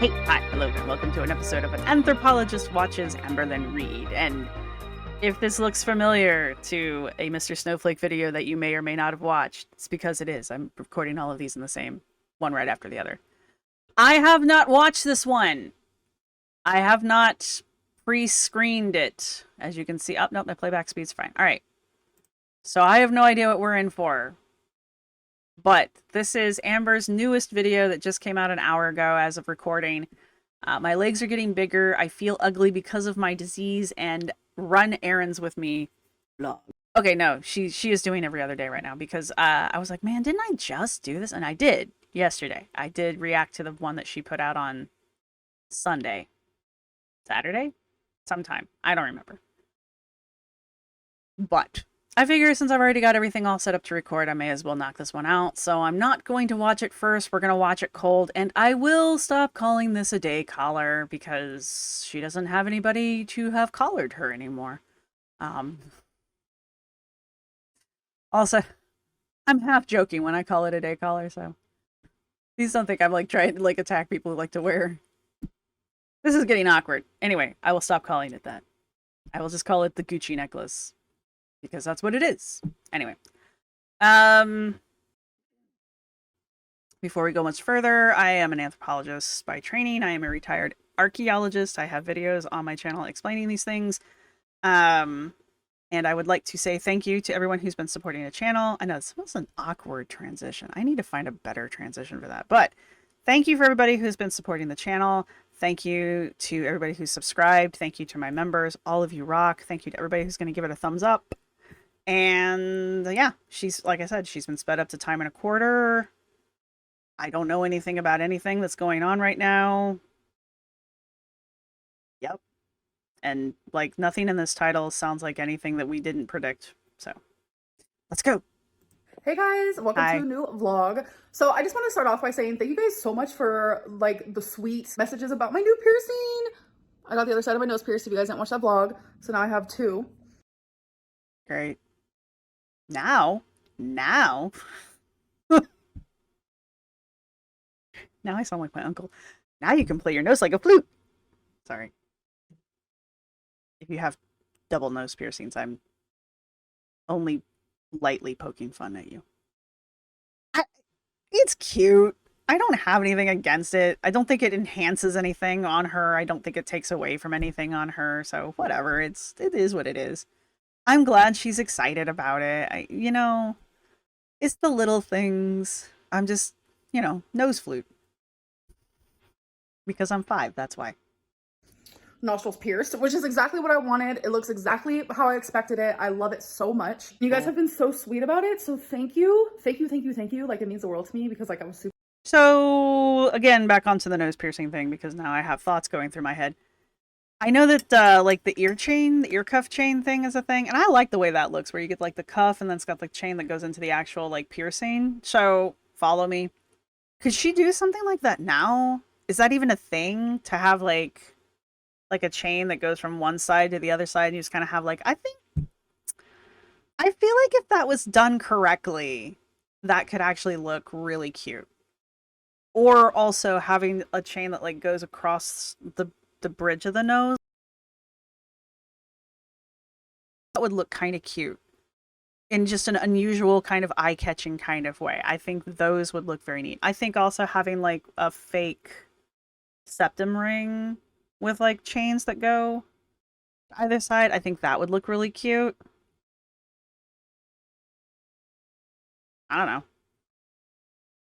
Hi, hello, and welcome to an episode of An Anthropologist Watches Ambrlynn Read. And if this looks familiar to a Mr. Snowflake video that you may or may not have watched, it's because it is. I'm recording all of these in the same one right after the other. I have not watched this one. I have not pre-screened it. As you can see, oh, nope, my playback speed's fine. All right. So I have no idea what we're in for. But this is Amber's newest video that just came out an hour ago as of recording. My legs are getting bigger. I feel ugly because of my disease, and run errands with me vlog. Okay, no, she is doing every other day right now because I was like, man, didn't I just do this? And I did yesterday. I did react to the one that she put out on Sunday. Saturday? Sometime. I don't remember. But I figure since I've already got everything all set up to record, I may as well knock this one out. So I'm not going to watch it first. We're going to watch it cold. And I will stop calling this a day collar because she doesn't have anybody to have collared her anymore. Also, I'm half joking when I call it a day collar, so please don't think I'm like trying to like attack people who like to wear. This is getting awkward. Anyway, I will stop calling it that. I will just call it the Gucci necklace. Because that's what it is. Anyway. Before we go much further, I am an anthropologist by training. I am a retired archaeologist. I have videos on my channel explaining these things. And I would like to say thank you to everyone who's been supporting the channel. I know this was an awkward transition. I need to find a better transition for that. But thank you for everybody who's been supporting the channel. Thank you to everybody who's subscribed. Thank you to my members. All of you rock. Thank you to everybody who's going to give it a thumbs up. And yeah, she's, like I said, she's been sped up to time and a quarter. I don't know anything about anything that's going on right now. Yep. And like nothing in this title sounds like anything that we didn't predict. So let's go. Hey guys, welcome to a new vlog. So I just want to start off by saying thank you guys so much for like the sweet messages about my new piercing. I got the other side of my nose pierced if you guys didn't watch that vlog. So now I have two. Great. Now now I sound like my uncle. Now you can play your nose like a flute. Sorry. If you have double nose piercings, I'm only lightly poking fun at you. It's cute. I don't have anything against it. I don't think it enhances anything on her. I don't think it takes away from anything on her. So whatever. It is what it is. I'm glad she's excited about it. You know, it's the little things. I'm just, you know, nose flute. Because I'm 5, that's why. Nostrils pierced, which is exactly what I wanted. It looks exactly how I expected it. I love it so much. You guys have been so sweet about it. So thank you. Thank you, thank you, thank you. Like it means the world to me because like I was super. So again, back onto the nose piercing thing because now I have thoughts going through my head. I know that like the ear cuff chain thing is a thing, and I like the way that looks, where you get like the cuff and then it's got the chain that goes into the actual like piercing. So follow me. Could she do something like that now? Is that even a thing to have like a chain that goes from one side to the other side and you just kind of have like, I feel like if that was done correctly, that could actually look really cute. Or also having a chain that like goes across the bridge of the nose. That would look kind of cute. In just an unusual kind of eye-catching kind of way. I think those would look very neat. I think also having like a fake septum ring with like chains that go either side, I think that would look really cute. I don't know.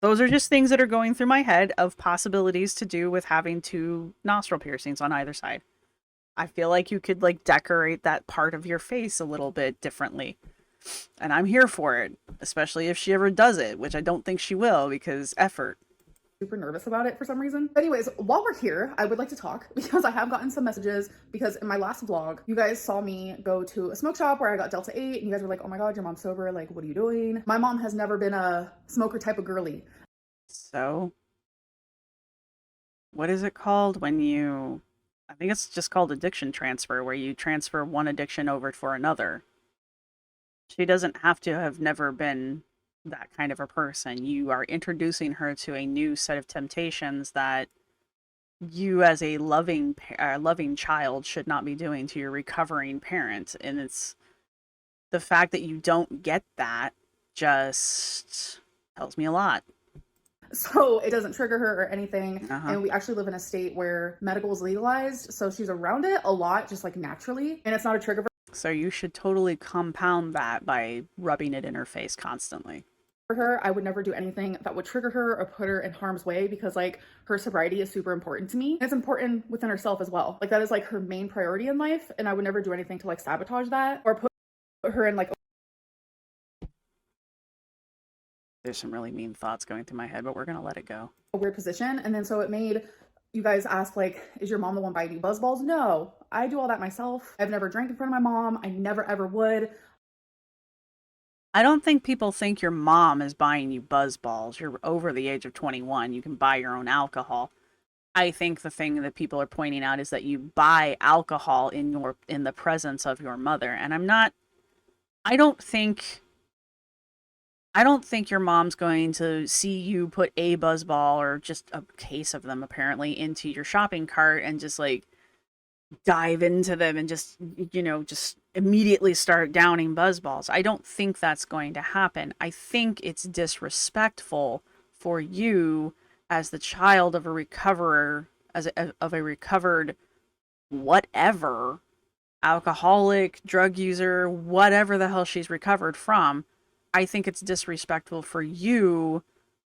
Those are just things that are going through my head of possibilities to do with having 2 nostril piercings on either side. I feel like you could like decorate that part of your face a little bit differently. And I'm here for it, especially if she ever does it, which I don't think she will because effort. Super nervous about it for some reason. Anyways, while we're here, I would like to talk because I have gotten some messages because in my last vlog, you guys saw me go to a smoke shop where I got Delta 8 and you guys were like, oh my God, your mom's sober. Like, what are you doing? My mom has never been a smoker type of girly. So what is it called when you, I think it's just called addiction transfer, where you transfer one addiction over for another. She doesn't have to have never been that kind of a person. You are introducing her to a new set of temptations that you as a loving child should not be doing to your recovering parent. And it's the fact that you don't get that just tells me a lot. So it doesn't trigger her or anything. And we actually live in a state where medical is legalized, so she's around it a lot, just like naturally, and it's not a trigger So you should totally compound that by rubbing it in her face constantly. for her. I would never do anything that would trigger her or put her in harm's way, because like her sobriety is super important to me. And it's important within herself as well. Like that is like her main priority in life, and I would never do anything to like sabotage that or put her in like There's some really mean thoughts going through my head, but we're gonna let it go. a weird position. And then so it made you guys ask, like, is your mom the one buying you buzz balls? No, I do all that myself. I've never drank in front of my mom. I never ever would. I don't think people think your mom is buying you buzz balls. You're over the age of 21. You can buy your own alcohol. I think the thing that people are pointing out is that you buy alcohol in the presence of your mother. And I don't think your mom's going to see you put a buzz ball or just a case of them apparently into your shopping cart and just like dive into them and just immediately start downing buzz balls. I don't think that's going to happen. I think it's disrespectful for you as the child of a recoverer, of a recovered whatever, alcoholic, drug user, whatever the hell she's recovered from. I think it's disrespectful for you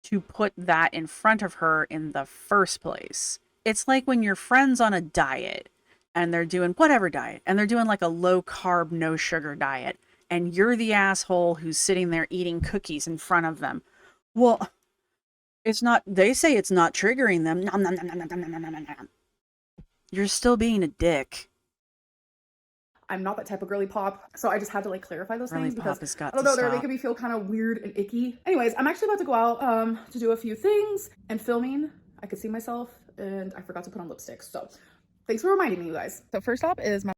to put that in front of her in the first place. It's like when your friend's on a diet and they're doing whatever diet and they're doing like a low carb, no sugar diet, and you're the asshole who's sitting there eating cookies in front of them. Well, they say it's not triggering them. Nom, nom, nom, nom, nom, nom, nom, nom, nom. You're still being a dick. I'm not that type of girly pop, so I just had to like clarify those Girly things pop because has got I don't to know, they're stop. making me feel kind of weird and icky. Anyways, I'm actually about to go out to do a few things and filming. I could see myself and I forgot to put on lipstick, so thanks for reminding me, you guys. So first stop is my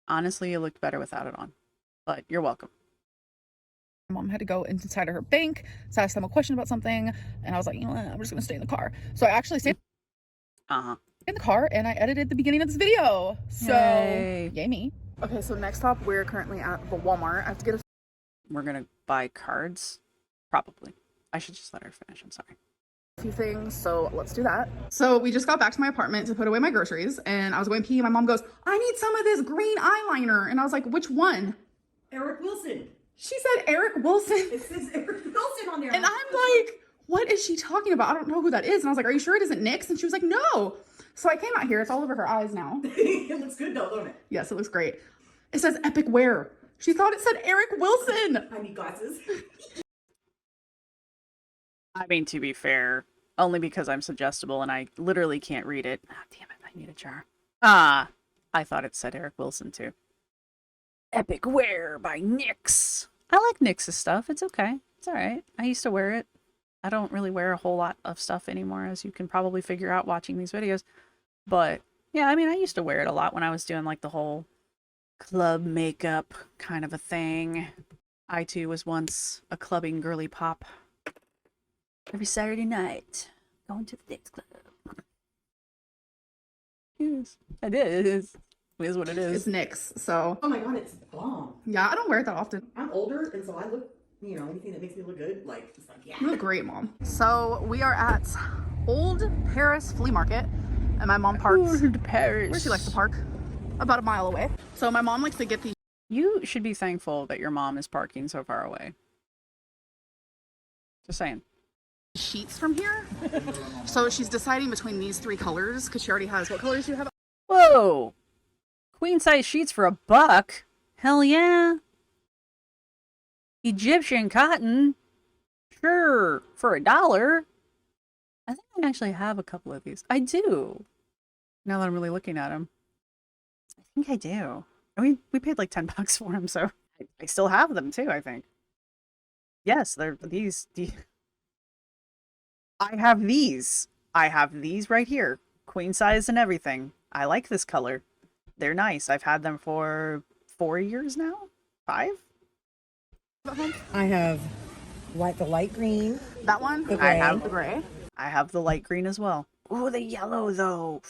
Honestly, you looked better without it on, but you're welcome. mom had to go inside of her bank to ask them a question about something, and I was like, you know what, I'm just gonna stay in the car. So I actually stayed in the car and I edited the beginning of this video. So yay me. Okay, so next stop, we're currently at the Walmart. I have to get We're gonna buy cards, probably. I should just let her finish. I'm sorry. a few things, so let's do that. So we just got back to my apartment to put away my groceries, and I was going pee, and my mom goes, I need some of this green eyeliner. And I was like, which one? Eric Wilson. She said Eric Wilson. It says Eric Wilson on there. And I'm like, what is she talking about? I don't know who that is. And I was like, are you sure it isn't NYX? And she was like, no. So I came out here. It's all over her eyes now. It looks good though, don't it? Yes, it looks great. It says Epic Wear. She thought it said Eric Wilson. I need glasses. I mean, to be fair, only because I'm suggestible and I literally can't read it. Ah, damn it, I need a jar. I thought it said Eric Wilson too. Epic Wear by NYX. I like NYX's stuff. It's okay. It's all right. I used to wear it. I don't really wear a whole lot of stuff anymore, as you can probably figure out watching these videos. But yeah, I mean, I used to wear it a lot when I was doing like the whole club makeup kind of a thing. I too was once a clubbing girly pop. Every Saturday night, going to the dance club. Yes, I did. It is what it It's is. NYX, so Oh my god, it's bomb. yeah, I don't wear it that often. I'm older, and so I look, anything that makes me look good, like, it's like, yeah. You look great, Mom. So we are at Old Paris Flea Market, and my mom parks Paris. where she likes to park, about a mile away. So my mom likes to get these You should be thankful that your mom is parking so far away. Just saying. sheets from here. So she's deciding between these three colors because she already has. What colors do you have? Whoa! Queen size sheets for $1? Hell yeah! Egyptian cotton? Sure, for $1. I think I actually have a couple of these. I do. Now that I'm really looking at them. I think I do. We paid like $10 for them, so I still have them too, I think. Yes, they're these. I have these. I have these right here. Queen size and everything. I like this color. They're nice. I've had them for 4 years now? 5? I have the light green. That one. The I gray. have The gray. I have the light green as well. Ooh, the yellow though.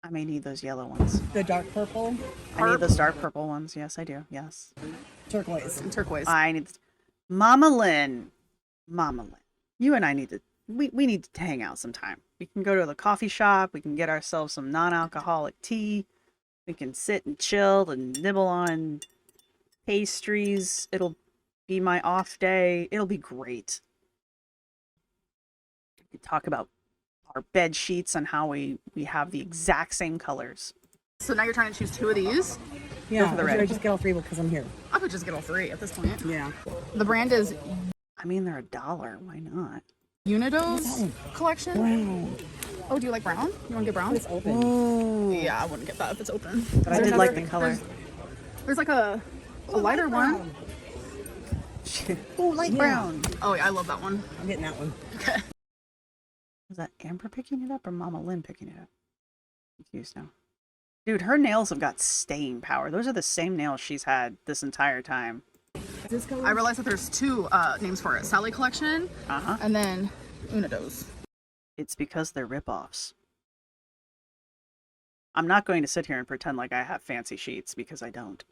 I may need those yellow ones. The dark purple. I need those dark purple ones. Yes, I do. Yes. Turquoise. And turquoise. I need Mama Lynn. Mama Lynn. You and I need to we need to hang out sometime. We can go to the coffee shop, we can get ourselves some non-alcoholic tea. We can sit and chill and nibble on pastries. It'll be my off day. It'll be great. We can talk about our bed sheets and how we have the exact same colors. So now you're trying to choose 2 of these? Yeah, for the or should I red. just get all 3 because I'm here? I could just get all 3 at this point. Yeah. The brand is I mean, they're $1. Why not? Unido's collection. Brown. Oh, do you like brown? You want to get brown? It's open. Ooh. Yeah, I wouldn't get that if it's open. But I did like the color. There's like a lighter one. Oh, light brown. Oh yeah, I love that one. I'm getting that one. Okay. Was that Amber picking it up or Mama Lynn picking it up? I'm confused now. Dude, her nails have got staying power. Those are the same nails she's had this entire time. I realized that there's 2 names for it. Sally Collection and then Unido's. It's because they're ripoffs. I'm not going to sit here and pretend like I have fancy sheets because I don't.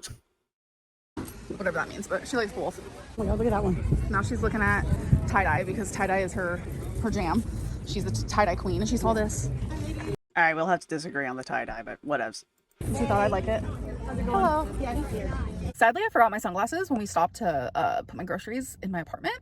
Whatever that means, but she likes both. Oh my God, look at that one. Now she's looking at tie-dye because tie-dye is her jam. She's the tie-dye queen and she saw this. All right, we'll have to disagree on the tie-dye, but whatevs. She thought I'd like it. Hello. Sadly, I forgot my sunglasses when we stopped to put my groceries in my apartment.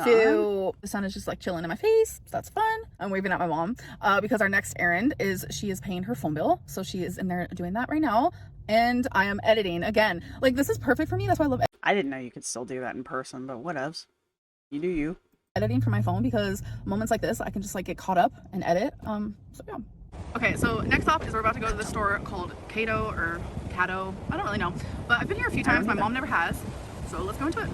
So the sun is just like chilling in my face. So that's fun. I'm waving at my mom because our next errand is she is paying her phone bill. So she is in there doing that right now. And I am editing again. Like, this is perfect for me. That's why I love I didn't know you could still do that in person, but whatevs. You do you. editing from my phone because moments like this, I can just like get caught up and edit. So yeah. Okay, so next stop is we're about to go to this store called Cato or Cato. I don't really know, but I've been here a few times. My mom never has, so let's go into it.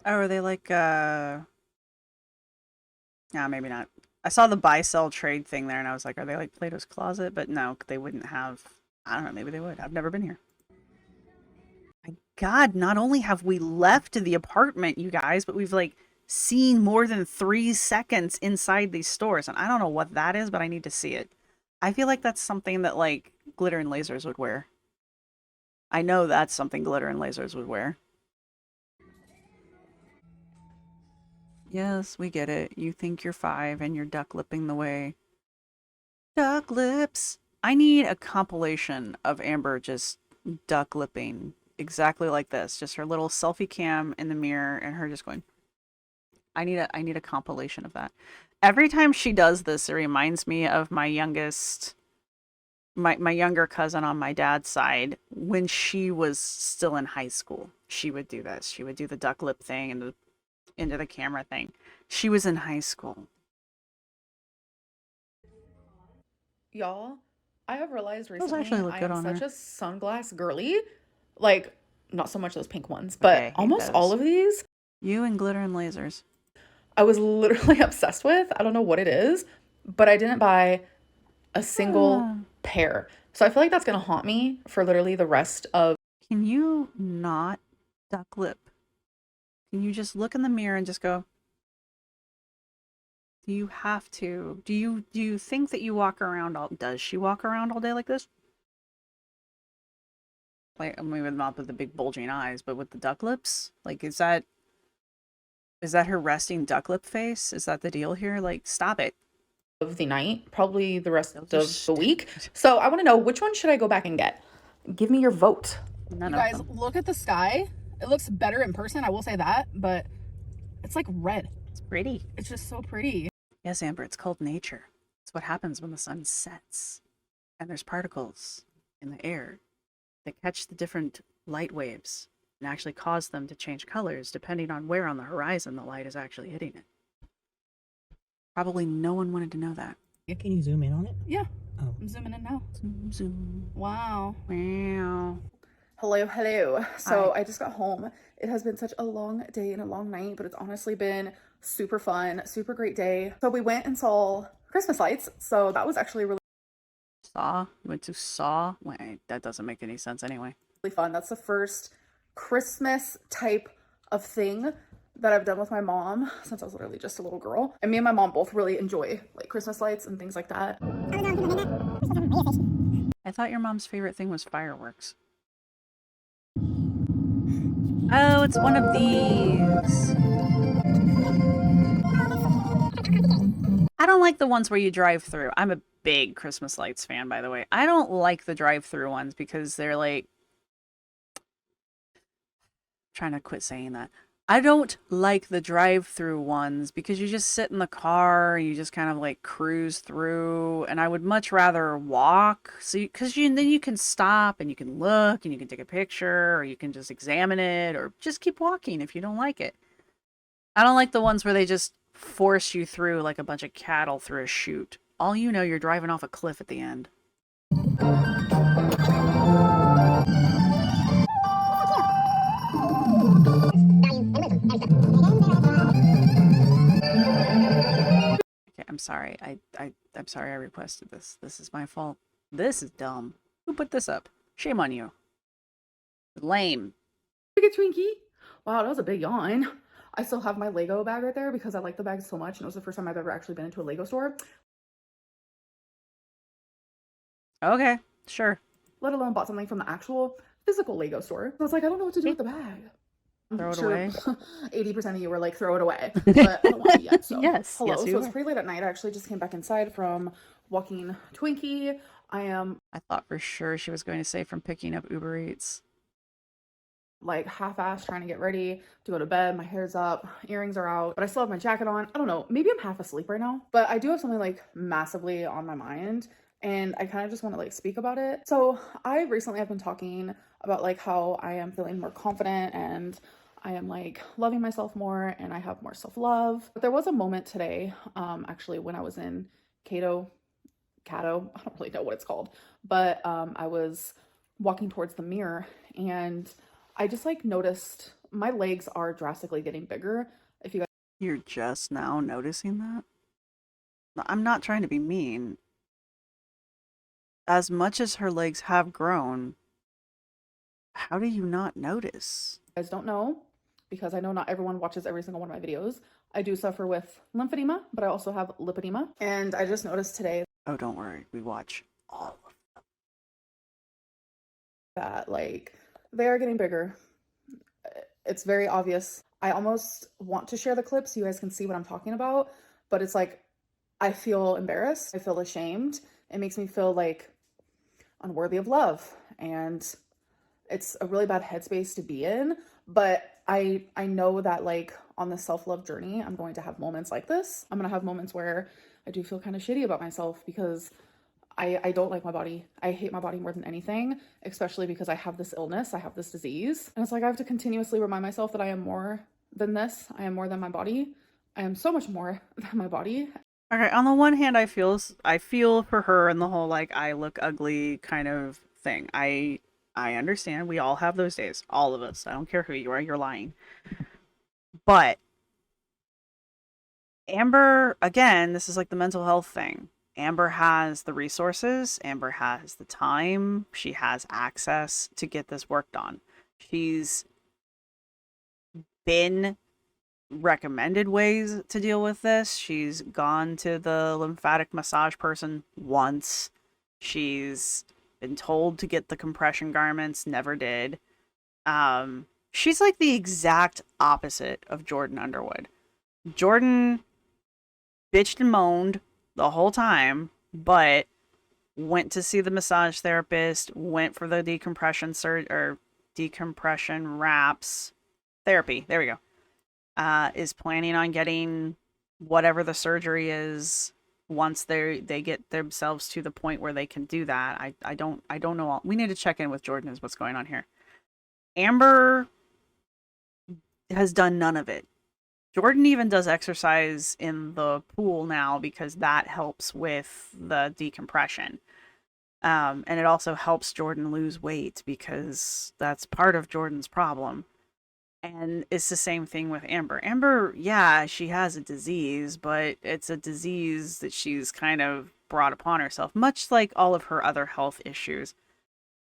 Oh, are they like, nah, maybe not. I saw the buy, sell, trade thing there, and I was like, are they like Plato's Closet? But no, they wouldn't have, I don't know, maybe they would. I've never been here. My God, not only have we left the apartment, you guys, but we've like seen more than 3 seconds inside these stores. And I don't know what that is, but I need to see it. I feel like that's something that like Glitter and Lasers would wear. I know that's something Glitter and Lasers would wear. Yes, we get it. You think you're 5 and you're duck lipping the way. Duck lips. I need a compilation of Amber just duck lipping exactly like this. Just her little selfie cam in the mirror and her just going. I need a compilation of that. Every time she does this, it reminds me of my youngest, my younger cousin on my dad's side when she was still in high school. She would do this. She would do the duck lip thing and the into the camera thing. She was in high school. Y'all, I have realized Those recently actually look I good am on such her. a sunglass girly. Like, not so much those pink ones, but Okay, I hate almost those. all of these You and Glitter and Lasers. I was literally obsessed with. I don't know what it is, but I didn't buy a single pair. So I feel like that's going to haunt me for literally the rest of. Can you not duck lip? Can you just look in the mirror and just go? Do you have to? Do you think that you walk around all? Does she walk around all day like this? Like, I mean, not with the big bulging eyes, but with the duck lips. Like, is that her resting duck lip face? Is that the deal here? Like, stop it. Of the night, probably the rest of just the week. So I want to know, which one should I go back and get? Give me your vote. None You of guys, them. look at the sky. It looks better in person, I will say that, but it's like red. It's pretty. It's just so pretty. Yes, Amber, it's called nature. It's what happens when the sun sets. And there's particles in the air that catch the different light waves and actually cause them to change colors depending on where on the horizon the light is actually hitting it. Probably no one wanted to know that. Can you zoom in on it? Yeah. Oh. I'm zooming in now. Zoom, zoom. Wow. Wow. Hello. So Hi. I just got home. It has been such a long day and a long night, but it's honestly been super fun, super great day. So we went and saw Christmas lights. So that was actually really Saw? You went to Saw? Wait, that doesn't make any sense anyway. fun. That's the first Christmas type of thing that I've done with my mom since I was literally just a little girl. And me and my mom both really enjoy like Christmas lights and things like that. I thought your mom's favorite thing was fireworks. Oh, it's one of these. I don't like the ones where you drive through. I'm a big Christmas lights fan, by the way. I don't like the drive-through ones because they're like... trying to quit saying that. I don't like the drive-through ones because you just sit in the car and you just kind of like cruise through, and I would much rather walk. So then you can stop and you can look and you can take a picture, or you can just examine it, or just keep walking if you don't like it. I don't like the ones where they just force you through like a bunch of cattle through a chute. All you know, you're driving off a cliff at the end. Okay, I'm sorry. I'm sorry I requested this. This is my fault. This is dumb. Who put this up? Shame on you. Lame. Look at Twinkie. Wow, that was a big yawn. I still have my Lego bag right there because I like the bag so much, and it was the first time I've ever actually been into a Lego store. Okay, sure. Let alone bought something from the actual physical Lego store. I was like, I don't know what to do with the bag. Throw it sure, away. 80% of you were like, throw it away. But I don't want it yet. So. Yes. Hello. Yes, So you it's are. pretty late at night. I actually just came back inside from walking Twinkie. I thought for sure she was going to say from picking up Uber Eats. like half-assed trying to get ready to go to bed. My hair's up, earrings are out, but I still have my jacket on. I don't know. Maybe I'm half asleep right now, but I do have something like massively on my mind, and I kind of just want to like speak about it. So I recently have been talking about like how I am feeling more confident and I am like loving myself more and I have more self-love. But there was a moment today, actually when I was in Cato, I don't really know what it's called, but I was walking towards the mirror and I just like noticed my legs are drastically getting bigger. If you guys You're just now noticing that? I'm not trying to be mean. As much as her legs have grown, how do you not notice? don't know, because I know not everyone watches every single one of my videos, I do suffer with lymphedema, but I also have lipedema. And I just noticed today Oh, don't worry. We watch all of them. that like they are getting bigger. It's very obvious. I almost want to share the clip so you guys can see what I'm talking about, but it's like I feel embarrassed. I feel ashamed. It makes me feel like unworthy of love, and it's a really bad headspace to be in. But I know that like on the self-love journey, I'm going to have moments like this. I'm gonna have moments where I do feel kind of shitty about myself because I don't like my body. I hate my body more than anything, especially because I have this illness, I have this disease. And it's like I have to continuously remind myself that I am more than this. I am more than my body. I am so much more than my body. Okay, on the one hand, I feel for her and the whole like I look ugly kind of thing. I understand. We all have those days. All of us. I don't care who you are, you're lying. But Amber, again, this is like the mental health thing. Amber has the resources, Amber has the time, she has access to get this work done. She's been recommended ways to deal with this. She's gone to the lymphatic massage person once. She's been told to get the compression garments, never did. She's like the exact opposite of Jordan Underwood. Jordan bitched and moaned the whole time, but went to see the massage therapist, went for the decompression wraps therapy. There we go. Is planning on getting whatever the surgery is once they get themselves to the point where they can do that. I don't know. We need to check in with Jordan is what's going on here. Amber has done none of it. Jordan even does exercise in the pool now because that helps with the decompression. And it also helps Jordan lose weight because that's part of Jordan's problem. And it's the same thing with Amber. Amber, yeah, she has a disease, but it's a disease that she's kind of brought upon herself, much like all of her other health issues.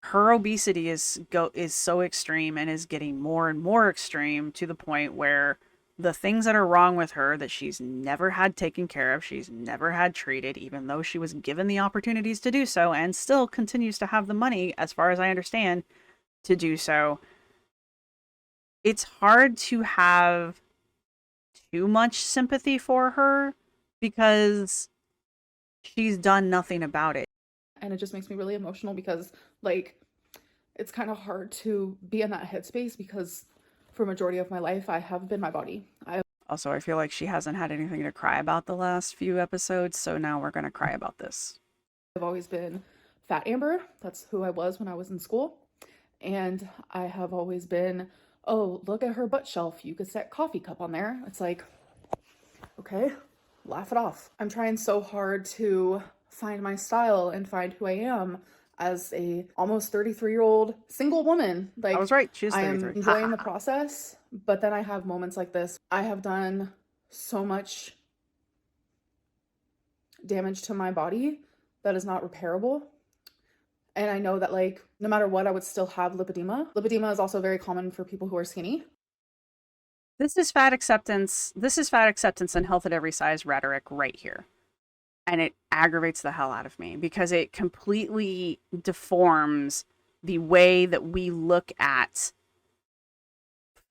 Her obesity is so extreme and is getting more and more extreme to the point where the things that are wrong with her that she's never had taken care of, she's never had treated, even though she was given the opportunities to do so and still continues to have the money, as far as I understand, to do so. It's hard to have too much sympathy for her because she's done nothing about it. And it just makes me really emotional because, like, it's kind of hard to be in that headspace because for a majority of my life, I have been my body. Also, I feel like she hasn't had anything to cry about the last few episodes, so now we're going to cry about this. I've always been Fat Amber. That's who I was when I was in school. And I have always been, oh, look at her butt shelf. You could set coffee cup on there. It's like, okay, laugh it off. I'm trying so hard to find my style and find who I am as a almost 33-year-old single woman. Like, I was right. She's 33. I am enjoying the process, but then I have moments like this. I have done so much damage to my body that is not repairable. And I know that, like, no matter what, I would still have lipedema. Lipedema is also very common for people who are skinny. This is fat acceptance. This is fat acceptance and health at every size rhetoric right here. And it aggravates the hell out of me because it completely deforms the way that we look at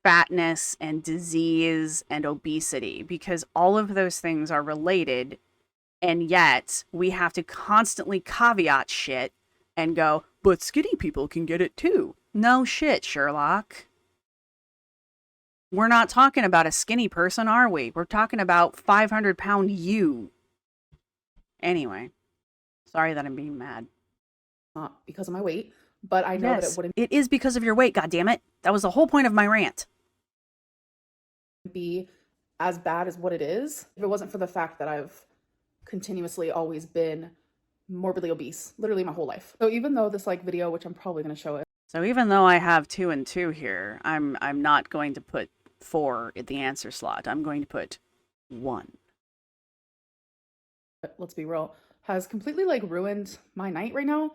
fatness and disease and obesity, because all of those things are related. And yet we have to constantly caveat shit and go, but skinny people can get it too. No shit, Sherlock. We're not talking about a skinny person, are we? We're talking about 500-pound you. Anyway, sorry that I'm being mad. Not because of my weight, but I know that it wouldn't It is because of your weight, goddammit. That was the whole point of my rant. be as bad as what it is if it wasn't for the fact that I've continuously always been morbidly obese, literally my whole life. So even though this like video, which I'm probably going to show it. So even though I have 2 and 2 here, I'm not going to put 4 at the answer slot. I'm going to put 1. Let's be real, has completely like ruined my night right now.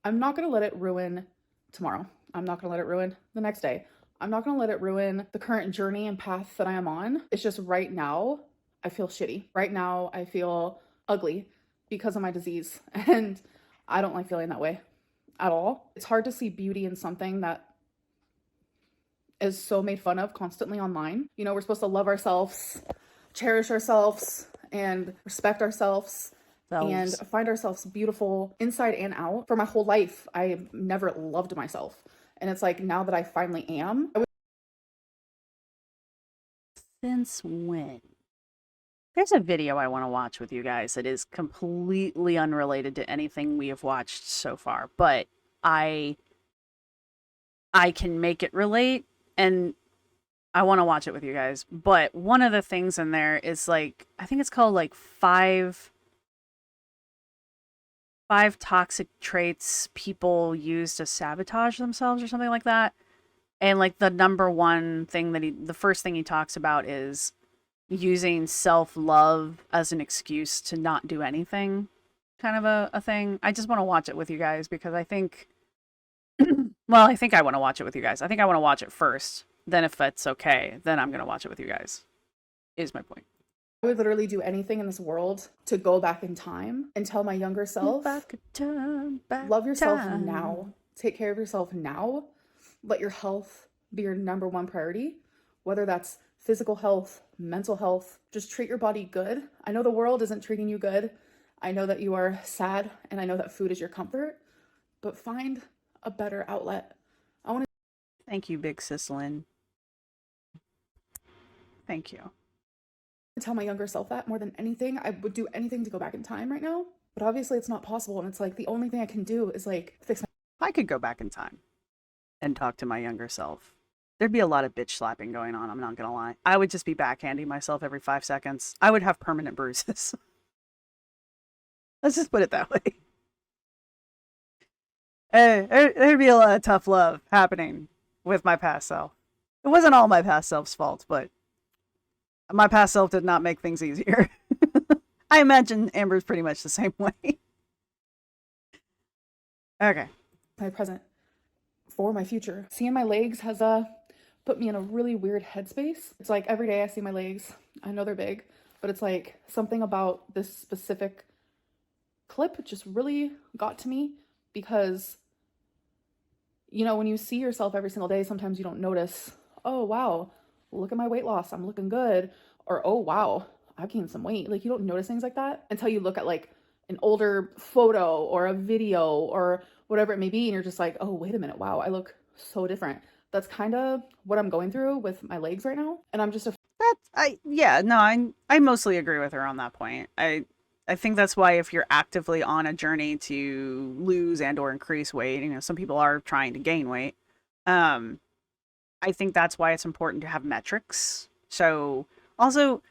I'm not going to let it ruin tomorrow. I'm not going to let it ruin the next day. I'm not going to let it ruin the current journey and path that I am on. It's just right now, I feel shitty. Right now, I feel ugly because of my disease. And I don't like feeling that way at all. It's hard to see beauty in something that is so made fun of constantly online. You know, we're supposed to love ourselves, cherish ourselves, and respect ourselves and find ourselves beautiful inside and out. For my whole life, I never loved myself. And it's like, now that I finally am. Since when? There's a video I want to watch with you guys that is completely unrelated to anything we have watched so far, but I can make it relate, and I want to watch it with you guys. But one of the things in there is like, I think it's called like five toxic traits people use to sabotage themselves or something like that. And like the number one thing that the first thing he talks about is using self-love as an excuse to not do anything, kind of a thing. I just want to watch it with you guys because I think, well, I think I want to watch it with you guys. I think I want to watch it first. Then if that's okay, then I'm going to watch it with you guys, is my point. I would literally do anything in this world to go back in time and tell my younger self, love yourself now. Take care of yourself now. Let your health be your number one priority, whether that's physical health, mental health. Just treat your body good. I know the world isn't treating you good. I know that you are sad, and I know that food is your comfort, but find a better outlet. Thank you, Big Sis Lynn. Thank you. Tell my younger self that more than anything. I would do anything to go back in time right now, but obviously it's not possible. And it's like the only thing I can do is like fix my. I could go back in time and talk to my younger self. There'd be a lot of bitch slapping going on, I'm not gonna lie. I would just be backhanding myself every 5 seconds. I would have permanent bruises. Let's just put it that way. Hey, there'd be a lot of tough love happening with my past self. It wasn't all my past self's fault, but my past self did not make things easier. I imagine Amber's pretty much the same way. Okay. My present for my future. Seeing my legs has put me in a really weird headspace. It's like every day I see my legs. I know they're big, but it's like something about this specific clip just really got to me because, you know, when you see yourself every single day, sometimes you don't notice, oh, wow, look at my weight loss. I'm looking good. Or, oh, wow, I've gained some weight. Like, you don't notice things like that until you look at like an older photo or a video or whatever it may be. And you're just like, oh, wait a minute. Wow, I look so different. That's kind of what I'm going through with my legs right now. And I'm just I mostly agree with her on that point. I think that's why if you're actively on a journey to lose and or increase weight, you know, some people are trying to gain weight. I think that's why it's important to have metrics. So also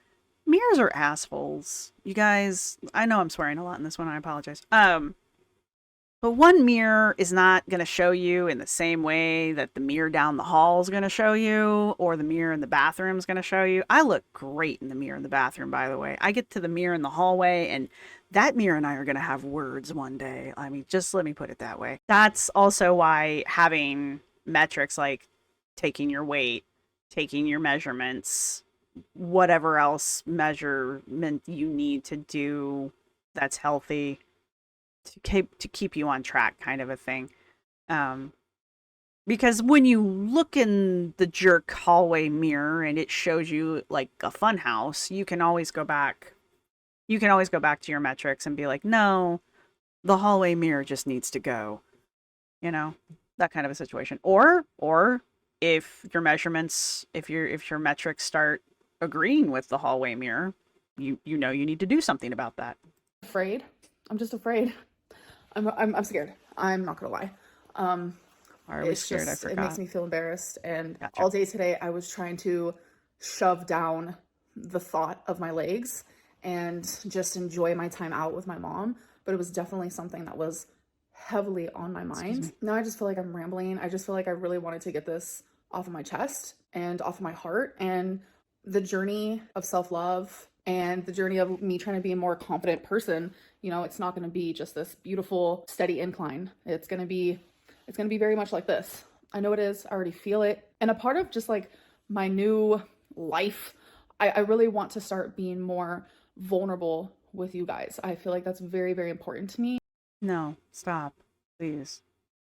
mirrors are assholes. You guys, I know I'm swearing a lot in this one, I apologize. But one mirror is not going to show you in the same way that the mirror down the hall is going to show you, or the mirror in the bathroom is going to show you. I look great in the mirror in the bathroom, by the way. I get to the mirror in the hallway, and that mirror and I are going to have words one day. I mean, just let me put it that way. That's also why having metrics like taking your weight, taking your measurements, whatever else measurement you need to do that's healthy, to keep you on track, kind of a thing. Because when you look in the jerk hallway mirror and it shows you like a fun house, you can always go back. You can always go back to your metrics and be like, no, the hallway mirror just needs to go. You know, that kind of a situation. Or if your measurements, if your metrics start agreeing with the hallway mirror, you know you need to do something about that. afraid. I'm just afraid. I'm scared. I'm not gonna lie. Why are we scared? I forgot. It makes me feel embarrassed. And Gotcha. all day today, I was trying to shove down the thought of my legs and just enjoy my time out with my mom. But it was definitely something that was heavily on my mind. Now I just feel like I'm rambling. I just feel like I really wanted to get this off of my chest and off of my heart. And the journey of self-love and the journey of me trying to be a more confident person, you know, it's not going to be just this beautiful, steady incline. It's going to be very much like this. I know it is. I already feel it. And a part of just like my new life, I really want to start being more vulnerable with you guys. I feel like that's very, very important to me. No, stop, please.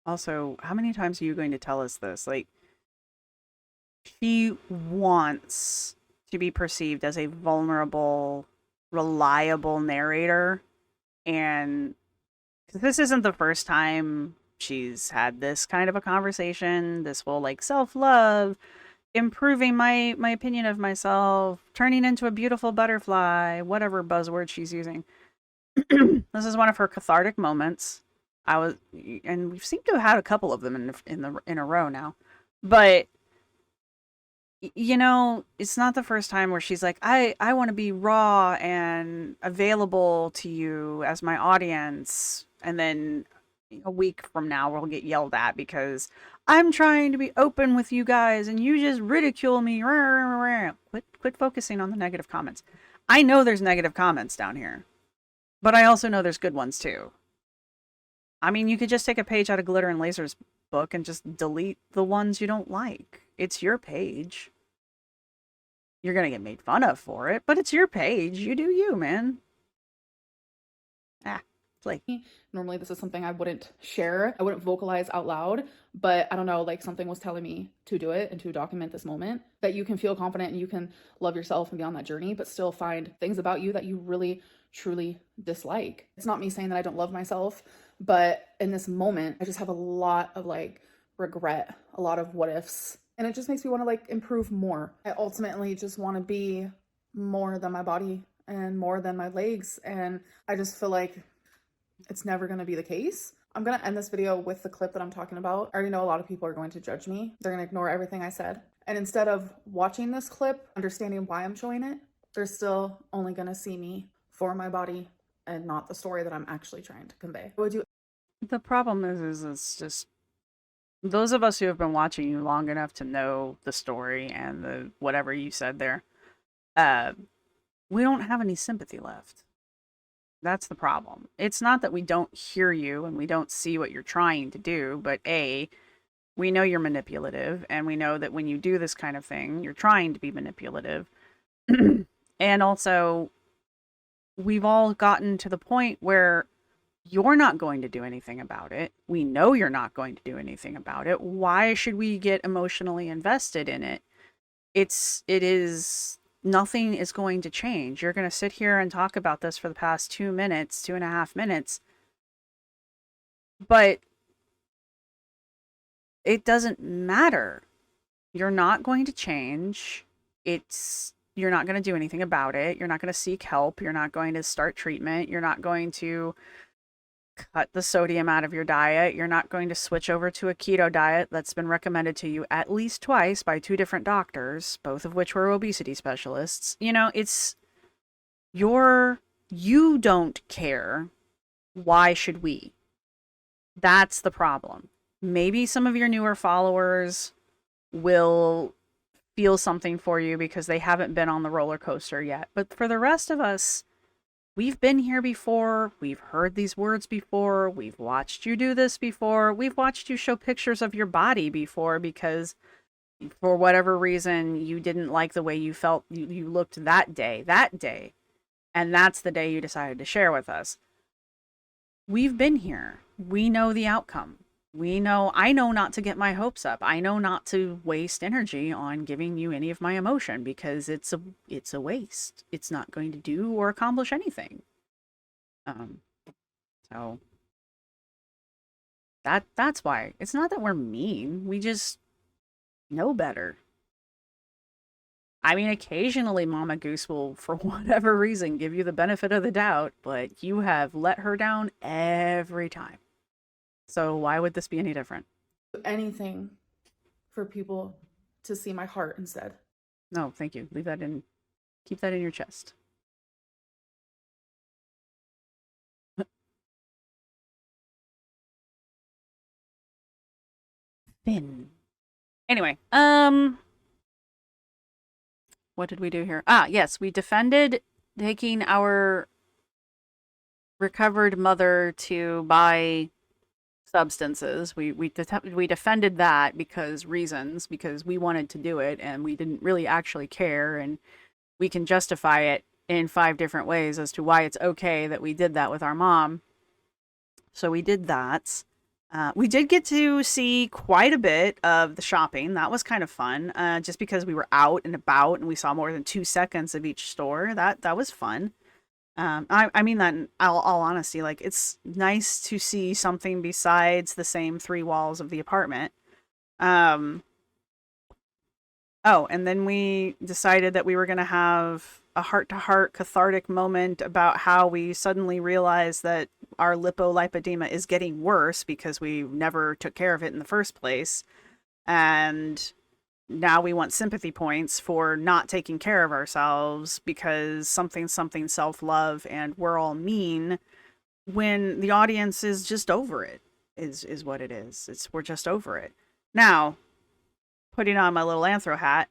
Also, how many times are you going to tell us this? Like, she wants to be perceived as a vulnerable, reliable narrator. And this isn't the first time she's had this kind of a conversation. This whole like self-love, improving my opinion of myself, turning into a beautiful butterfly, whatever buzzword she's using. This is one of her cathartic moments. And we seem to have had a couple of them in a row now. But you know, it's not the first time where she's like, I want to be raw and available to you as my audience. And then a week from now, we'll get yelled at because I'm trying to be open with you guys and you just ridicule me. Quit focusing on the negative comments. I know there's negative comments down here, but I also know there's good ones too. I mean, you could just take a page out of Glitter and Laser's book and just delete the ones you don't like. It's your page. You're going to get made fun of for it, but it's your page. You do you, man. Like, normally this is something I wouldn't share. I wouldn't vocalize out loud, but I don't know, like something was telling me to do it and to document this moment, that you can feel confident and you can love yourself and be on that journey, but still find things about you that you really, truly dislike. It's not me saying that I don't love myself, but in this moment, I just have a lot of like regret, a lot of what ifs, and it just makes me want to like improve more. I ultimately just want to be more than my body and more than my legs, and I just feel like it's never going to be the case. I'm going to end this video with the clip that I'm talking about. I already know a lot of people are going to judge me. They're going to ignore everything I said. And instead of watching this clip, understanding why I'm showing it, they're still only going to see me for my body and not the story that I'm actually trying to convey. the problem is it's just those of us who have been watching you long enough to know the story and the whatever you said there, we don't have any sympathy left. That's the problem. It's not that we don't hear you and we don't see what you're trying to do, but A, We know you're manipulative, and we know that when you do this kind of thing, you're trying to be manipulative. And also, we've all gotten to the point where you're not going to do anything about it. We know you're not going to do anything about it. Why should we get emotionally invested in it? Nothing is going to change. You're going to sit here and talk about this for the past 2 minutes, 2.5 minutes, but it doesn't matter. You're not going to change. You're not going to do anything about it. You're not going to seek help. You're not going to start treatment. You're not going to cut the sodium out of your diet. You're not going to switch over to a keto diet that's been recommended to you at least twice by 2 different doctors, both of which were obesity specialists. You don't care. Why should we? That's the problem. Maybe some of your newer followers will feel something for you because they haven't been on the roller coaster yet. But for the rest of us, we've been here before. We've heard these words before. We've watched you do this before. We've watched you show pictures of your body before because for whatever reason, you didn't like the way you felt you looked that day. And that's the day you decided to share with us. We've been here. We know the outcome. I know not to get my hopes up. I know not to waste energy on giving you any of my emotion because it's a waste. It's not going to do or accomplish anything. So that's why. It's not that we're mean. We just know better. I mean, occasionally Mama Goose will, for whatever reason, give you the benefit of the doubt, but you have let her down every time. So why would this be any different? Anything for people to see my heart instead. No, thank you. Keep that in your chest. Finn. Anyway, what did we do here? Yes, we defended taking our recovered mother to buy substances. We defended that because we wanted to do it and we didn't really actually care, and we can justify it in 5 different ways as to why it's okay that we did that with our mom. So we did that. We did get to see quite a bit of the shopping. That was kind of fun, just because we were out and about and we saw more than 2 seconds of each store. That was fun. I mean that in all honesty. Like, it's nice to see something besides the same 3 walls of the apartment. Oh, and then we decided that we were going to have a heart-to-heart cathartic moment about how we suddenly realized that our lipolipedema is getting worse because we never took care of it in the first place. And now we want sympathy points for not taking care of ourselves because something self-love and we're all mean, when the audience is just over it, is what it is. We're just over it. Now, putting on my little anthro hat,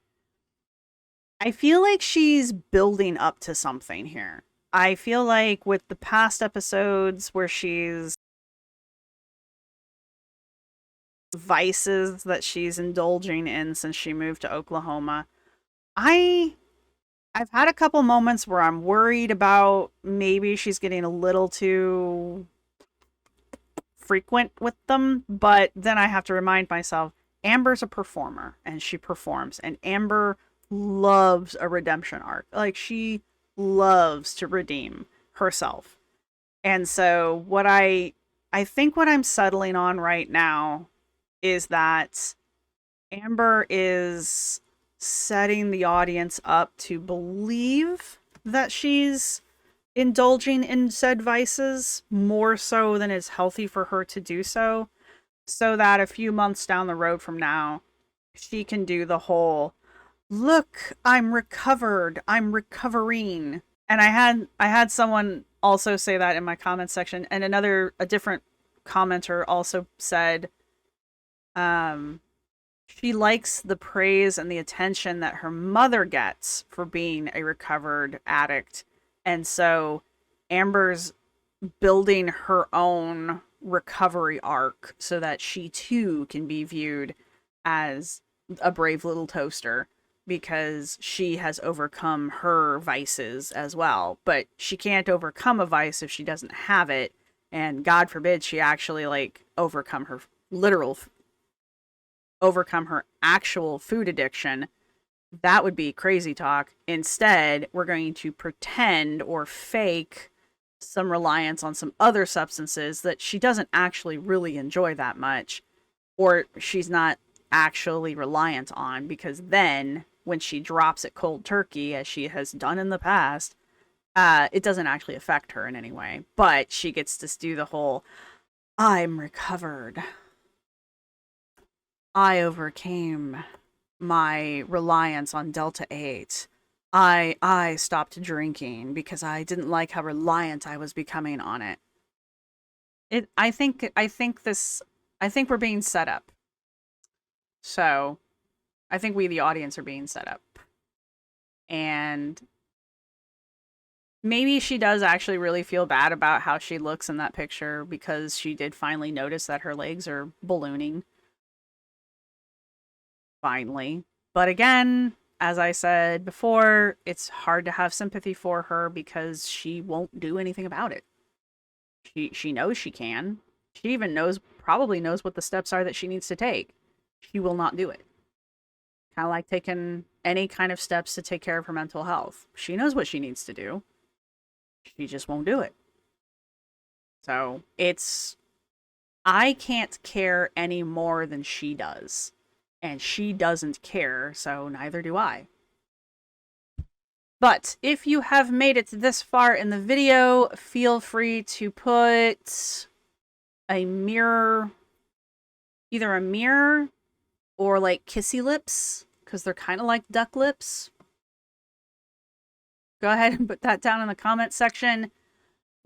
I feel like she's building up to something here. I feel like with the past episodes where she's vices that she's indulging in since she moved to Oklahoma, I've had a couple moments where I'm worried about maybe she's getting a little too frequent with them, but then I have to remind myself, Amber's a performer and she performs, and Amber loves a redemption arc. Like, she loves to redeem herself. And so what I think what I'm settling on right now is that Amber is setting the audience up to believe that she's indulging in said vices more so than is healthy for her to do so that a few months down the road from now, she can do the whole, look, I'm recovered, I'm recovering. And I had someone also say that in my comment section, and a different commenter also said, she likes the praise and the attention that her mother gets for being a recovered addict. And so Amber's building her own recovery arc so that she too can be viewed as a brave little toaster, because she has overcome her vices as well. But she can't overcome a vice if she doesn't have it, and God forbid she actually like overcome her actual food addiction. That would be crazy talk. Instead, we're going to pretend or fake some reliance on some other substances that she doesn't actually really enjoy that much, or she's not actually reliant on, because then when she drops it cold turkey, as she has done in the past, it doesn't actually affect her in any way. But she gets to do the whole, I'm recovered. I overcame my reliance on Delta 8. I stopped drinking because I didn't like how reliant I was becoming on it. I think we're being set up. So, I think we, the audience, are being set up. And maybe she does actually really feel bad about how she looks in that picture, because she did finally notice that her legs are ballooning. Finally. But again, as I said before, it's hard to have sympathy for her because she won't do anything about it. She knows she can. She even probably knows what the steps are that she needs to take. She will not do it. Kind of like taking any kind of steps to take care of her mental health. She knows what she needs to do. She just won't do it. So, I can't care any more than she does. And she doesn't care, so neither do I. But if you have made it this far in the video, feel free to put a mirror, either a mirror or like kissy lips, because they're kind of like duck lips. Go ahead and put that down in the comment section.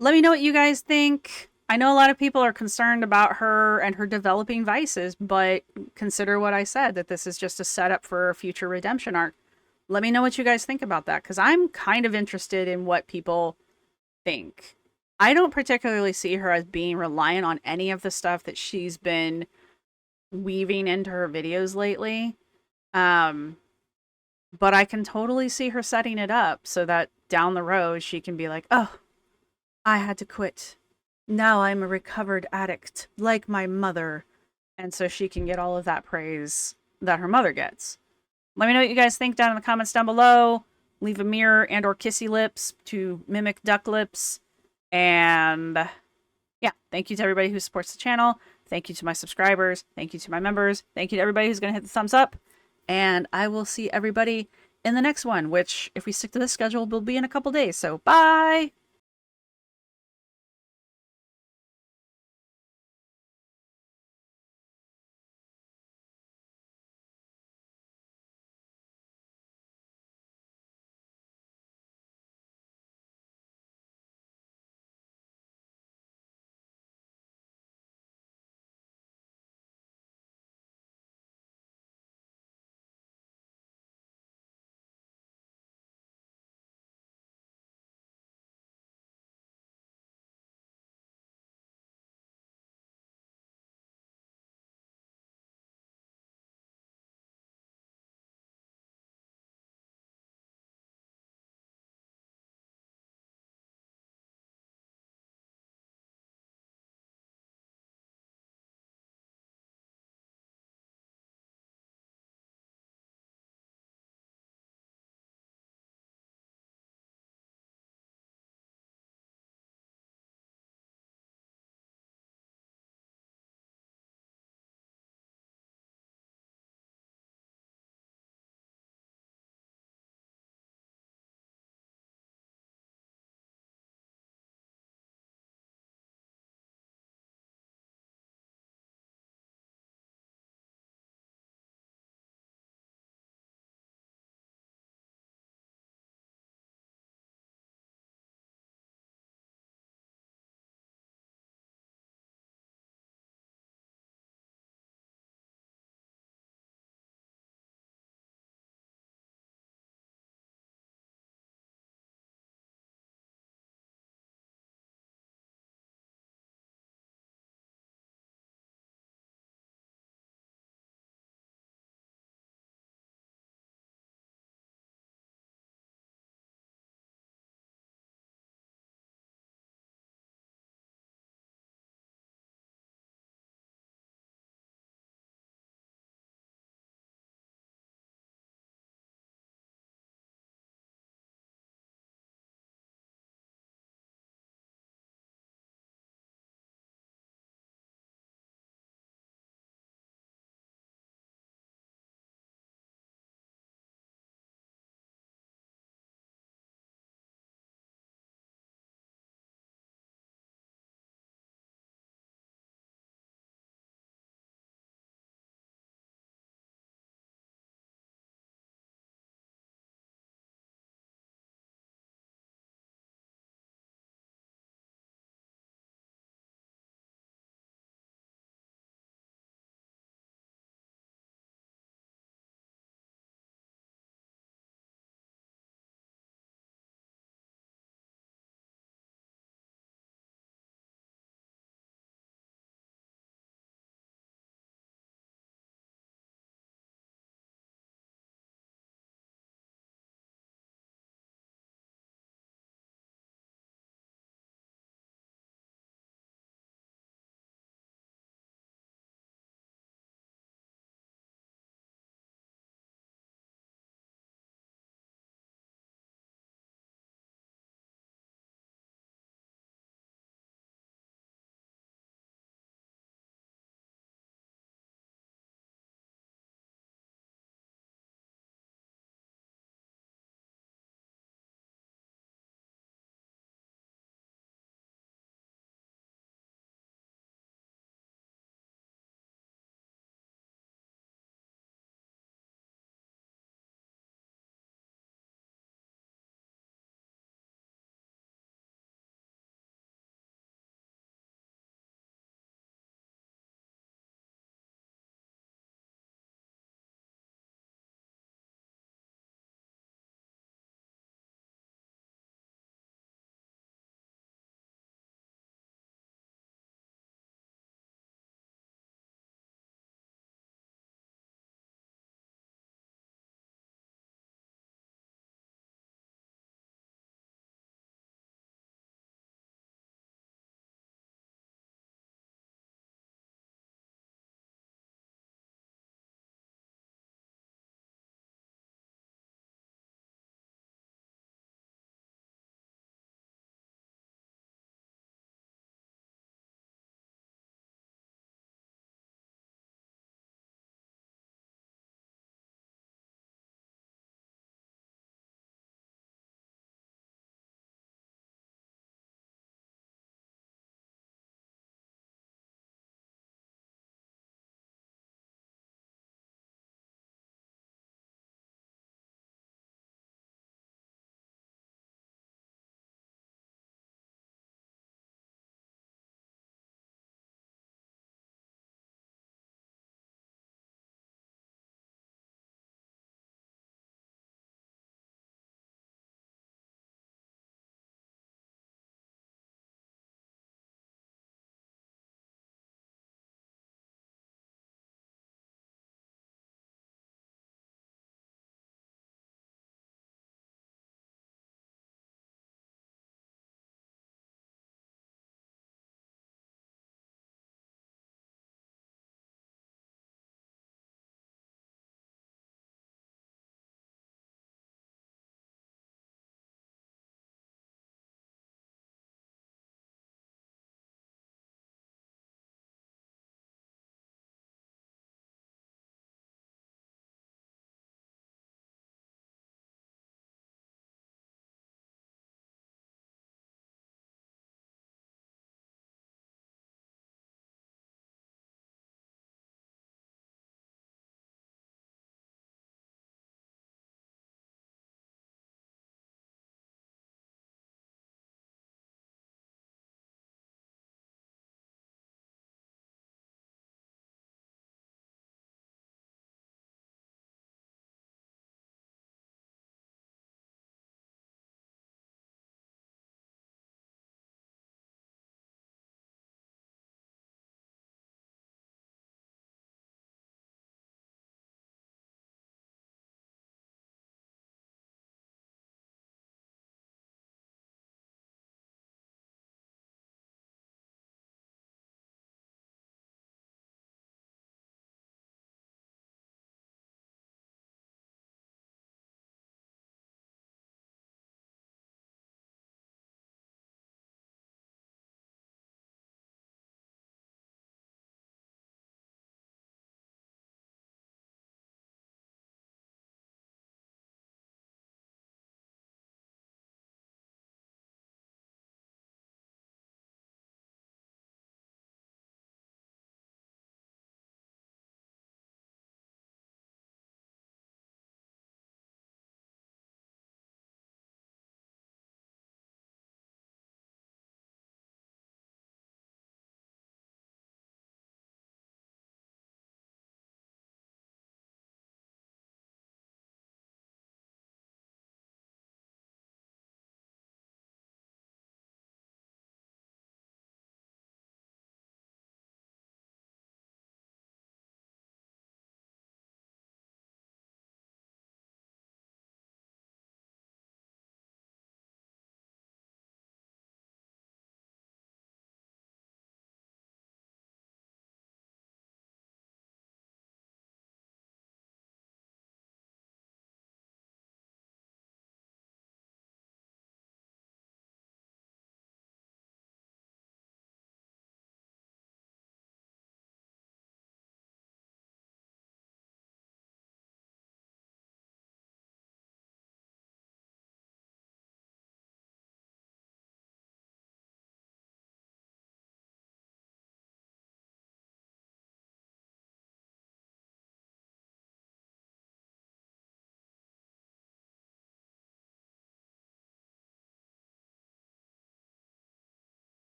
Let me know what you guys think. I know a lot of people are concerned about her and her developing vices, but consider what I said, that this is just a setup for a future redemption arc. Let me know what you guys think about that, because I'm kind of interested in what people think. I don't particularly see her as being reliant on any of the stuff that she's been weaving into her videos lately. But I can totally see her setting it up so that down the road she can be like, oh, I had to quit. Now I'm a recovered addict, like my mother. And so she can get all of that praise that her mother gets. Let me know what you guys think down in the comments down below. Leave a mirror and or kissy lips to mimic duck lips. And yeah, thank you to everybody who supports the channel. Thank you to my subscribers. Thank you to my members. Thank you to everybody who's going to hit the thumbs up. And I will see everybody in the next one, which, if we stick to this schedule, will be in a couple days. So, bye!